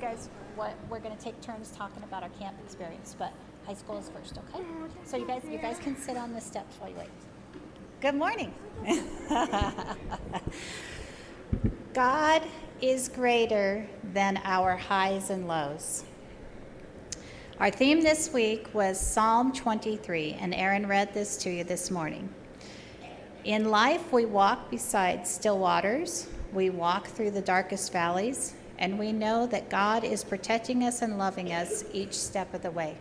guys what we're going to take turns talking about our camp experience, but high school is first, okay? So you guys can sit on the steps while you wait. Good morning. God is greater than our highs and lows. Our theme this week was Psalm 23, and Aaron read this to you this morning. In life, we walk beside still waters, we walk through the darkest valleys, and we know that God is protecting us and loving us each step of the way.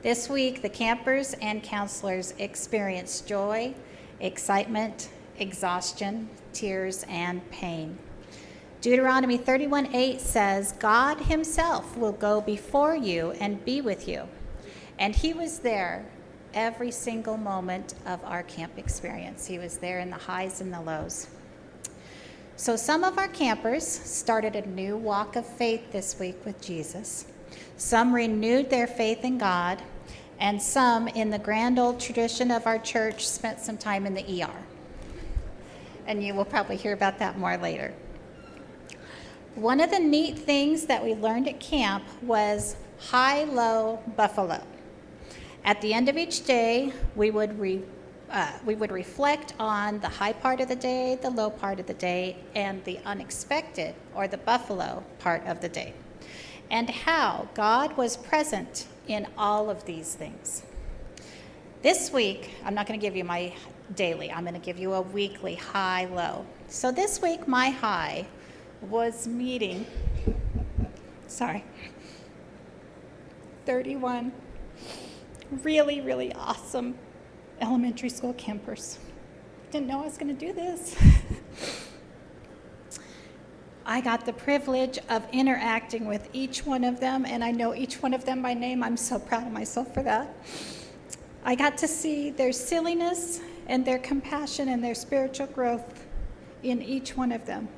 This week, the campers and counselors experienced joy, excitement, exhaustion, tears, and pain. Deuteronomy 31:8 says, God himself will go before you and be with you. And he was there every single moment of our camp experience. He was there in the highs and the lows. So some of our campers started a new walk of faith this week with Jesus. Some renewed their faith in God, and some, in the grand old tradition of our church, spent some time in the ER. And you will probably hear about that more later. One of the neat things that we learned at camp was high-low buffalo. At the end of each day, we would reflect on the high part of the day, the low part of the day, and the unexpected, or the buffalo, part of the day, and how God was present in all of these things. This week, I'm not going to give you my daily. I'm going to give you a weekly high-low. So this week, my high was meeting 31 really, really awesome elementary school campers. Didn't know I was going to do this. I got the privilege of interacting with each one of them, and I know each one of them by name. I'm so proud of myself for that. I got to see their silliness and their compassion and their spiritual growth in each one of them.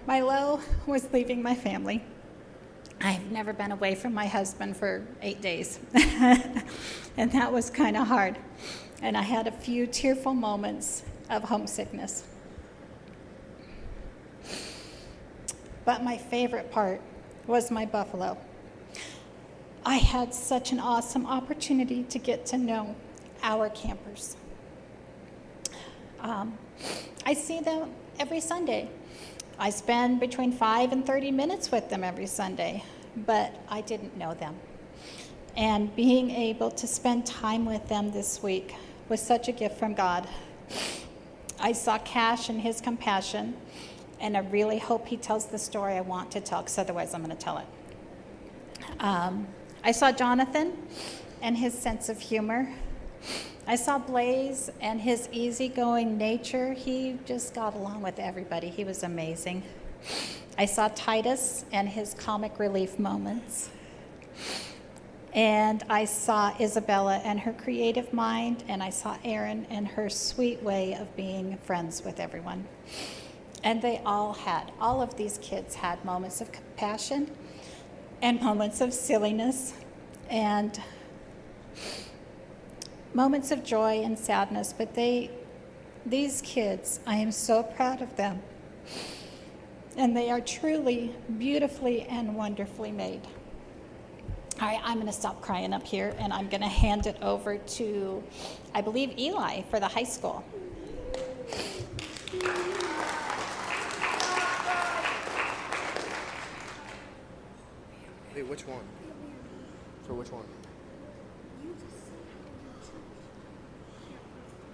My low was leaving my family. I've never been away from my husband for 8 days, and that was kind of hard. And I had a few tearful moments of homesickness. But my favorite part was my buffalo. I had such an awesome opportunity to get to know our campers. I see them every Sunday. I spend between 5 and 30 minutes with them every Sunday, but I didn't know them. And being able to spend time with them this week was such a gift from God. I saw Cash and his compassion, and I really hope he tells the story I want to tell, because otherwise I'm going to tell it. I saw Jonathan and his sense of humor. I saw Blaze and his easygoing nature. He just got along with everybody. He was amazing. I saw Titus and his comic relief moments. And I saw Isabella and her creative mind, and I saw Erin and her sweet way of being friends with everyone. And all of these kids had moments of compassion and moments of silliness and moments of joy and sadness, but these kids, I am so proud of them. And they are truly beautifully and wonderfully made. All right, I'm going to stop crying up here, and I'm going to hand it over to, I believe, Eli for the high school. Wait, which one? For which one?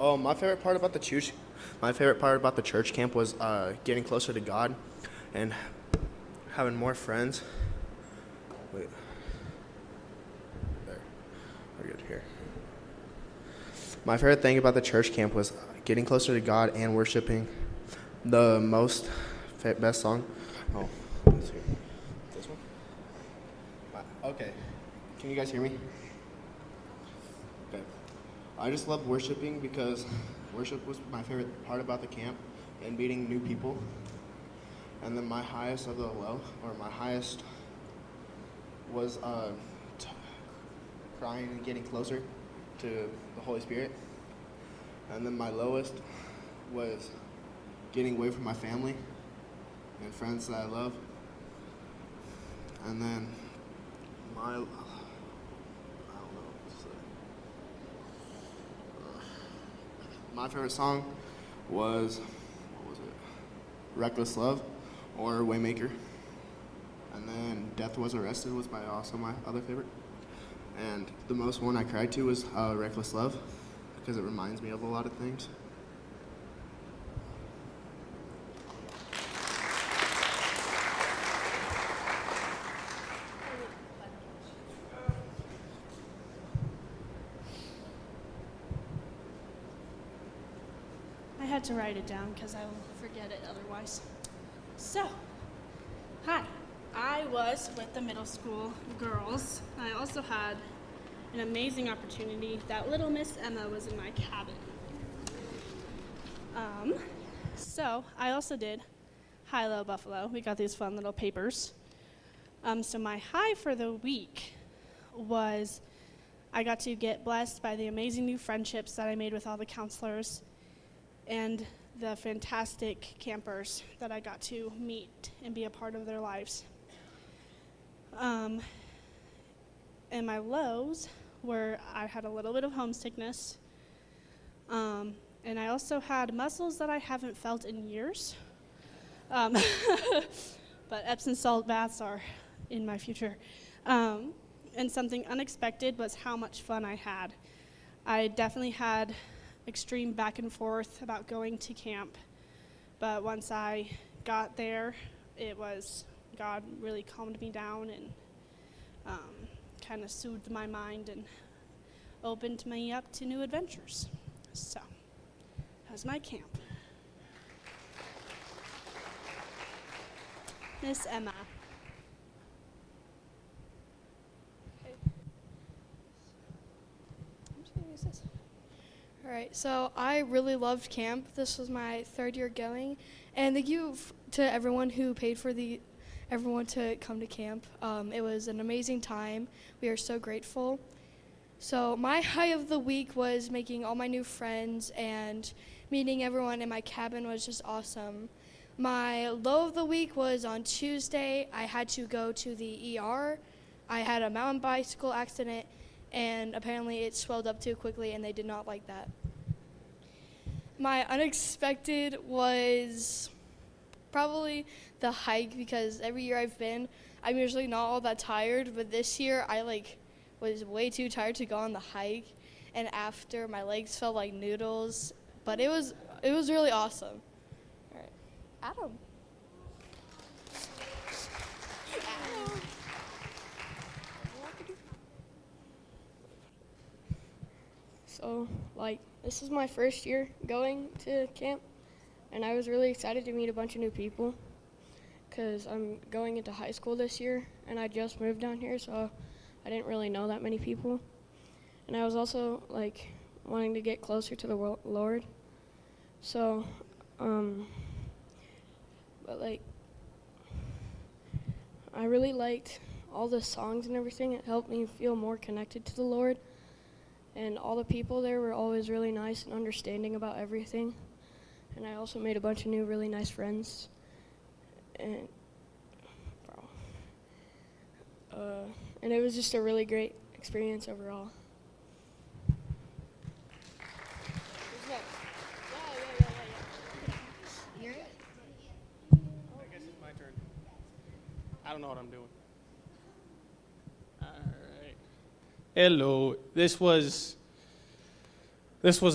Oh, my favorite part about the church camp was getting closer to God and having more friends. Wait. There. We're good here. My favorite thing about the church camp was getting closer to God and worshiping. The best song. Oh, let's see. This one? Okay. Can you guys hear me? Okay. I just love worshiping because worship was my favorite part about the camp and meeting new people. And then my highest of the low, or my highest was crying and getting closer to the Holy Spirit. And then my lowest was getting away from my family and friends that I love. And then I don't know what to say. My favorite song was, what was it? Reckless Love or Waymaker. And then Death Was Arrested was also my other favorite. And the most one I cried to was Reckless Love because it reminds me of a lot of things. I had to write it down because I will forget it otherwise. So, hi. I was with the middle school girls. I also had an amazing opportunity that little Miss Emma was in my cabin. So I also did High-Low Buffalo. We got these fun little papers. So my high for the week was I got to get blessed by the amazing new friendships that I made with all the counselors and the fantastic campers that I got to meet and be a part of their lives. And my lows were I had a little bit of homesickness, and I also had muscles that I haven't felt in years. But Epsom salt baths are in my future. And something unexpected was how much fun I had. I definitely had extreme back and forth about going to camp, but once I got there, God really calmed me down and kind of soothed my mind and opened me up to new adventures. So, that was my camp. Miss Emma. Okay. I'm just gonna use this. All right, so I really loved camp. This was my 3rd year going, and thank you to everyone who paid for everyone to come to camp. It was an amazing time. We are so grateful. So my high of the week was making all my new friends, and meeting everyone in my cabin was just awesome. My low of the week was on Tuesday. I had to go to the ER. I had a mountain bicycle accident, and apparently it swelled up too quickly, and they did not like that. My unexpected was probably the hike, because every year I've been, I'm usually not all that tired, but this year I was way too tired to go on the hike, and after my legs felt like noodles, but it was really awesome. All right, Adam. So, this is my first year going to camp, and I was really excited to meet a bunch of new people because I'm going into high school this year, and I just moved down here, so I didn't really know that many people. And I was also, wanting to get closer to the Lord. So, I really liked all the songs and everything. It helped me feel more connected to the Lord. And all the people there were always really nice and understanding about everything. And I also made a bunch of new really nice friends. And it was just a really great experience overall. I guess it's my turn. I don't know what I'm doing. All right. Hello. This was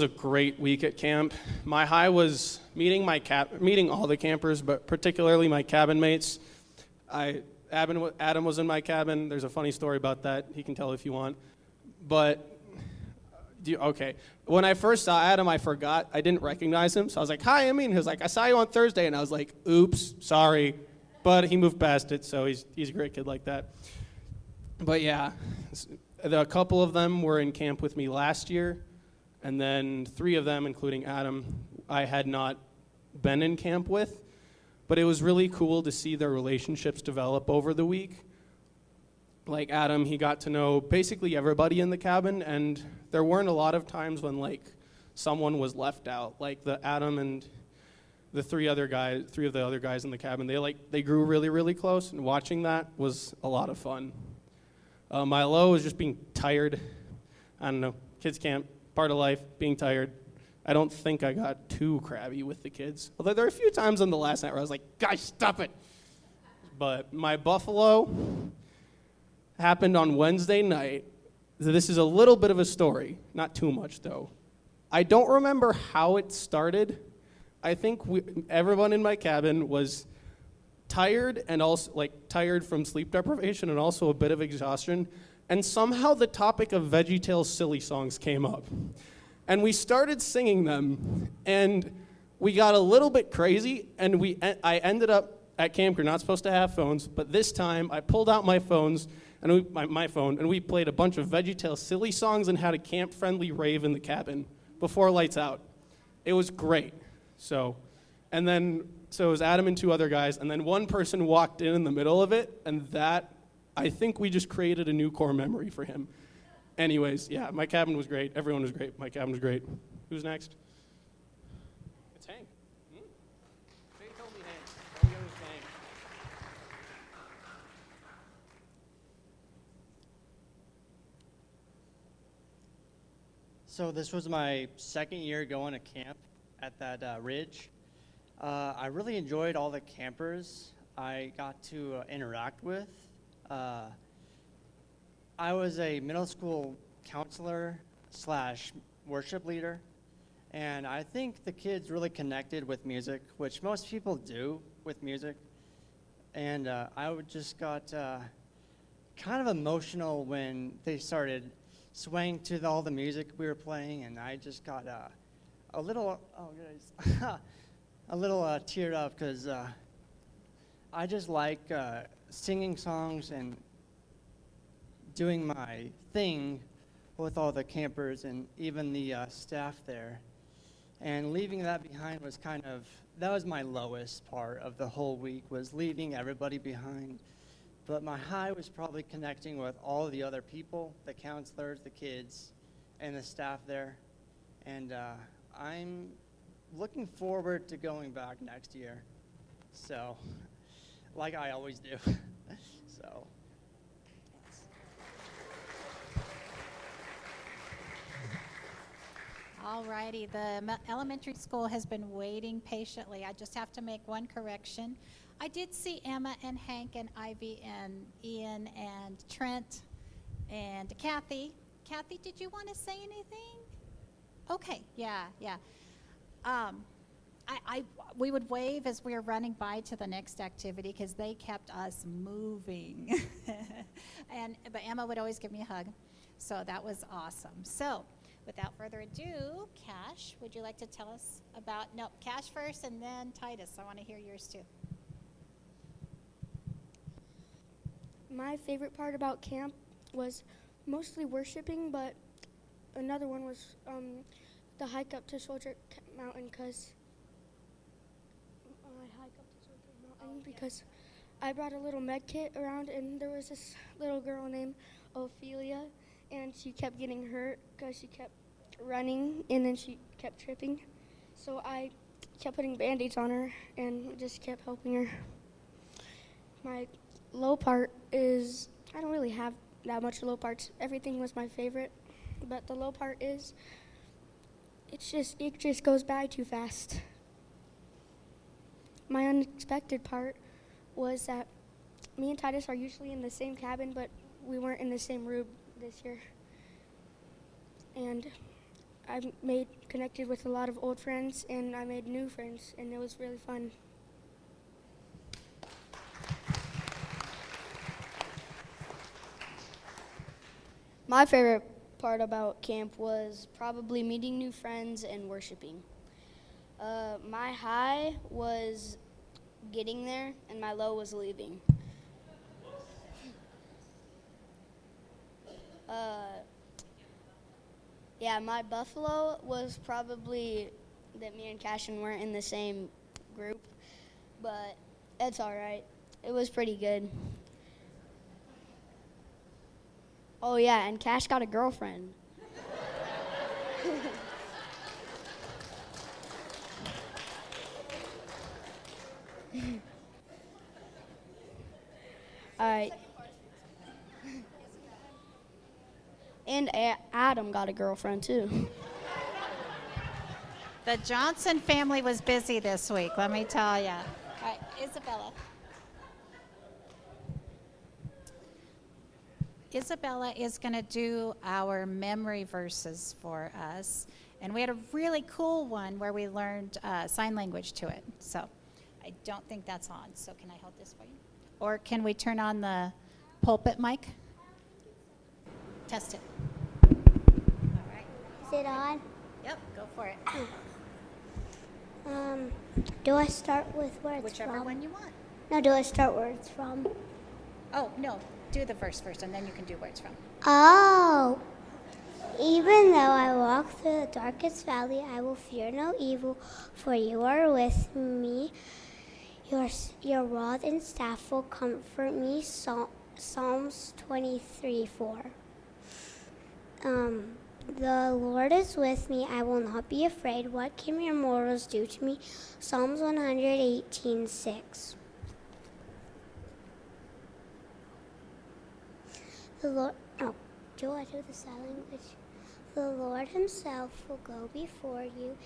a great week at camp. My high was meeting all the campers, but particularly my cabin mates. Adam was in my cabin. There's a funny story about that. He can tell if you want. But okay. When I first saw Adam, I forgot. I didn't recognize him. So I was like, "Hi, Emmy." And he was like, "I saw you on Thursday." And I was like, "Oops, sorry." But he moved past it, so he's a great kid like that. But yeah, a couple of them were in camp with me last year. And then 3 of them, including Adam, I had not been in camp with. But it was really cool to see their relationships develop over the week. Like Adam, he got to know basically everybody in the cabin, and there weren't a lot of times when someone was left out. Like the Adam and the three of the other guys in the cabin, they grew really, really close, and watching that was a lot of fun. My low was just being tired. I don't know, kids camp, part of life, being tired. I don't think I got too crabby with the kids. Although there were a few times on the last night where I was like, guys, stop it. But my buffalo happened on Wednesday night. This is a little bit of a story, not too much though. I don't remember how it started. I think everyone in my cabin was tired and also tired from sleep deprivation and also a bit of exhaustion. And somehow the topic of VeggieTales silly songs came up. And we started singing them, and we got a little bit crazy, and I ended up at camp. You're not supposed to have phones, but this time I pulled out my phones, and my phone, and we played a bunch of VeggieTales silly songs and had a camp-friendly rave in the cabin before lights out. It was great. So it was Adam and two other guys, and then one person walked in the middle of it, and that, I think we just created a new core memory for him. Anyways, yeah, my cabin was great. Everyone was great. My cabin was great. Who's next? It's Hank. They told me Hank. Don't get it, Hank. So this was my second year going to camp at that ridge. I really enjoyed all the campers I got to interact with. I was a middle school counselor / worship leader, and I think the kids really connected with music, which most people do with music. And just got kind of emotional when they started swaying to all the music we were playing, and I just got a little teared up because I just like singing songs and doing my thing with all the campers and even the staff there. And leaving that behind was that was my lowest part of the whole week, was leaving everybody behind. But my high was probably connecting with all the other people, the counselors, the kids, and the staff there. And I'm looking forward to going back next year. So, like I always do. So. Alrighty, the elementary school has been waiting patiently. I just have to make one correction. I did see Emma and Hank and Ivy and Ian and Trent and Kathy. Kathy, did you want to say anything? Okay, yeah. We would wave as we were running by to the next activity because they kept us moving. But Emma would always give me a hug, so that was awesome. So, without further ado, Cash, would you like to tell us Cash first and then Titus. I want to hear yours too. My favorite part about camp was mostly worshiping, but another one was the hike up to Soldier Mountain because I brought a little med kit around, and there was this little girl named Ophelia, and she kept getting hurt because she kept running, and then she kept tripping. So I kept putting Band-Aids on her and just kept helping her. My low part is, I don't really have that much low parts. Everything was my favorite, but the low part is, it just goes by too fast. My unexpected part was that me and Titus are usually in the same cabin, but we weren't in the same room this year. And I connected with a lot of old friends, and I made new friends, and it was really fun. My favorite part about camp was probably meeting new friends and worshiping. My high was getting there, and my low was leaving. My buffalo was probably that me and Cashin weren't in the same group, but it's all right. It was pretty good. Oh yeah, and Cash got a girlfriend. All right. And Adam got a girlfriend too. The Johnson family was busy this week, let me tell you. All right, Isabella. Isabella is going to do our memory verses for us. And we had a really cool one where we learned sign language to it. So I don't think that's on. So can I hold this for you? Or can we turn on the pulpit mic? Test it. All right. Is it on? Yep, go for it. Do I start with where it's Whichever from? one you want. No, do I start where it's from? Oh, no. Do the verse first, and then you can do where it's from. Oh. Even though I walk through the darkest valley, I will fear no evil, for you are with me. Your rod and staff will comfort me. Psalms 23:4. The Lord is with me. I will not be afraid. What can mere mortals do to me? Psalms 118:6. The Lord. Oh, do I do the sign language? The Lord Himself will go before you.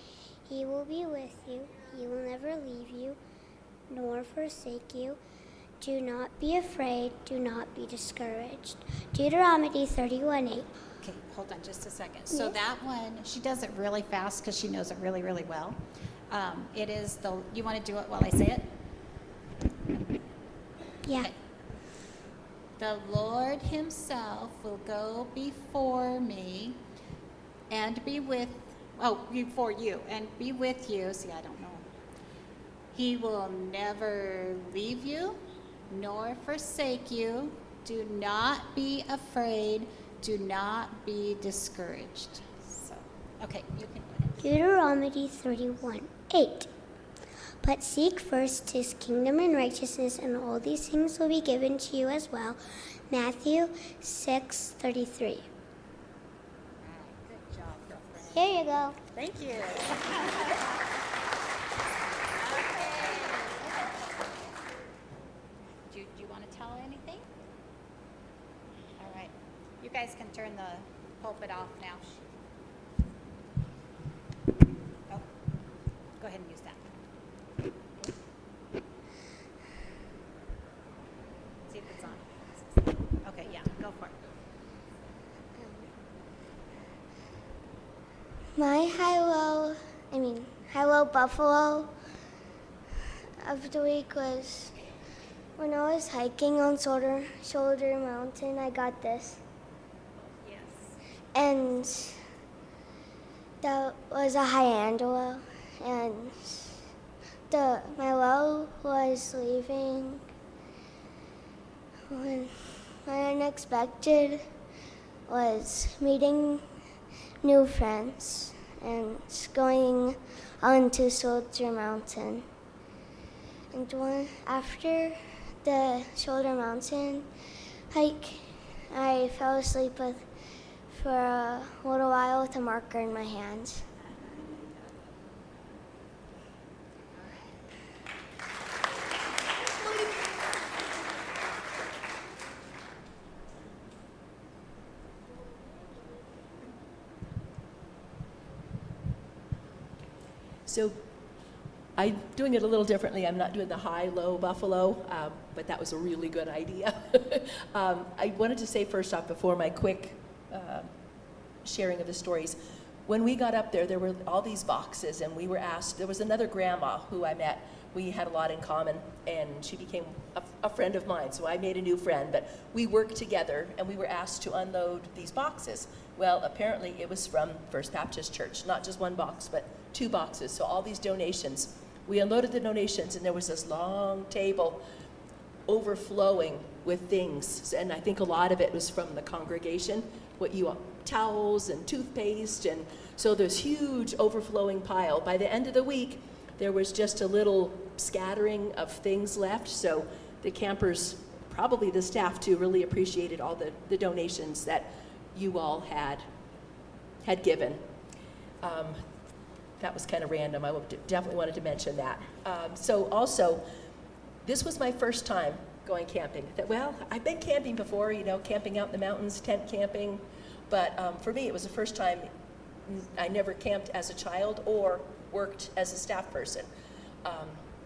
He will be with you. He will never leave you nor forsake you. Do not be afraid. Do not be discouraged. Deuteronomy 31:8. Okay, hold on just a second. So Yes. that one, she does it really fast because she knows it really, really well. It is you want to do it while I say it? Yeah. Okay. The Lord Himself will go before me and before you and be with you. See, I don't know. He will never leave you nor forsake you. Do not be afraid. Do not be discouraged. So, okay, you can do it. Deuteronomy 31:8. But seek first His kingdom and righteousness, and all these things will be given to you as well. Matthew 6:33. Good job, girlfriend. Here you go. Thank you. Do you want to tell anything? All right. You guys can turn the pulpit off now. Oh, go ahead and use that. See if it's on. Okay, yeah, go for it. My high-low buffalo of the week was when I was hiking on Shoulder Mountain. I got this. Yes. And that was a hyandula, and my low was leaving when my unexpected was meeting new friends and going onto Shoulder Mountain. And after the Shoulder Mountain hike, I fell asleep for a little while with a marker in my hand. So I'm doing it a little differently. I'm not doing the high-low buffalo, but that was a really good idea. I wanted to say first off, before my quick sharing of the stories, when we got up there were all these boxes, and we were asked, there was another grandma who I met. We had a lot in common, and she became a friend of mine, so I made a new friend, but we worked together, and we were asked to unload these boxes. Well, apparently it was from First Baptist Church, not just one box, but 2 boxes, so all these donations. We unloaded the donations, and there was this long table overflowing with things, and I think a lot of it was from the congregation, towels and toothpaste, and so this huge overflowing pile. By the end of the week, there was just a little scattering of things left, so the campers, probably the staff too, really appreciated all the donations that you all had given. That was kind of random. I definitely wanted to mention that. So also, this was my first time going camping. I thought, well, I've been camping before, camping out in the mountains, tent camping, but for me it was the first time. I never camped as a child or worked as a staff person.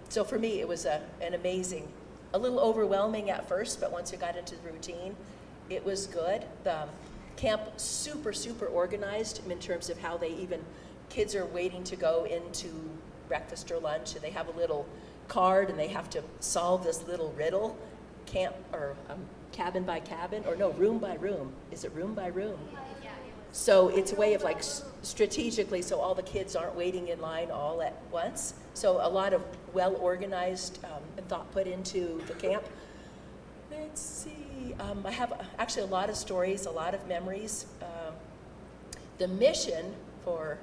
So for me it was an amazing, a little overwhelming at first, but once we got into the routine, it was good. The camp super, super organized in terms of how kids are waiting to go into breakfast or lunch, and they have a little card and they have to solve this little riddle, cabin by cabin, or no, room by room. Is it room by room? So it's a way of strategically, so all the kids aren't waiting in line all at once. So a lot of well-organized and thought put into the camp. Let's see, I have actually a lot of stories, a lot of memories. The mission for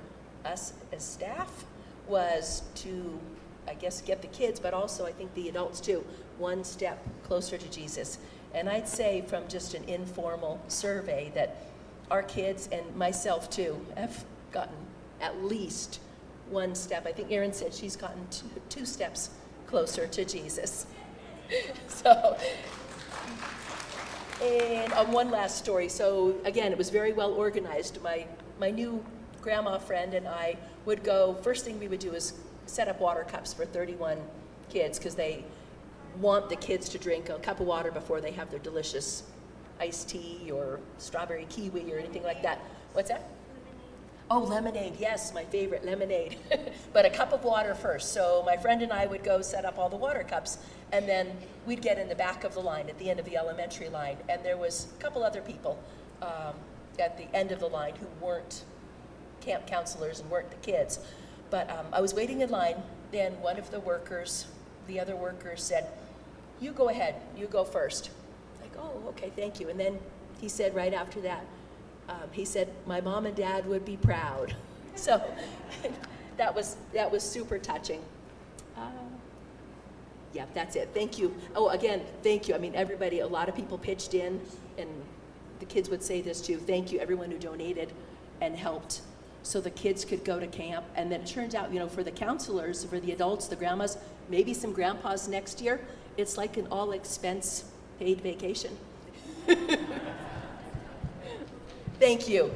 us as staff was to, I guess, get the kids, but also I think the adults too, one step closer to Jesus. And I'd say from just an informal survey that our kids and myself too have gotten at least one step. I think Erin said she's gotten two steps closer to Jesus. So, and one last story. So again, it was very well organized. My new grandma friend and I would go, first thing we would do is set up water cups for 31 kids, because they want the kids to drink a cup of water before they have their delicious iced tea or strawberry kiwi or anything like that. What's that? Oh, lemonade, yes, my favorite, lemonade. But a cup of water first. So my friend and I would go set up all the water cups, and then we'd get in the back of the line at the end of the elementary line, and there was a couple other people at the end of the line who weren't camp counselors and weren't the kids. But I was waiting in line, then one of the other workers said, "You go ahead, you go first." Like, oh, okay, thank you. And then he said right after that, he said, "My mom and dad would be proud." So that was super touching. Yeah, that's it. Thank you. Oh, again, thank you. I mean, everybody, a lot of people pitched in, and the kids would say this too. Thank you, everyone who donated and helped so the kids could go to camp. And then it turns out, for the counselors, for the adults, the grandmas, maybe some grandpas next year, it's like an all-expense paid vacation. Thank you.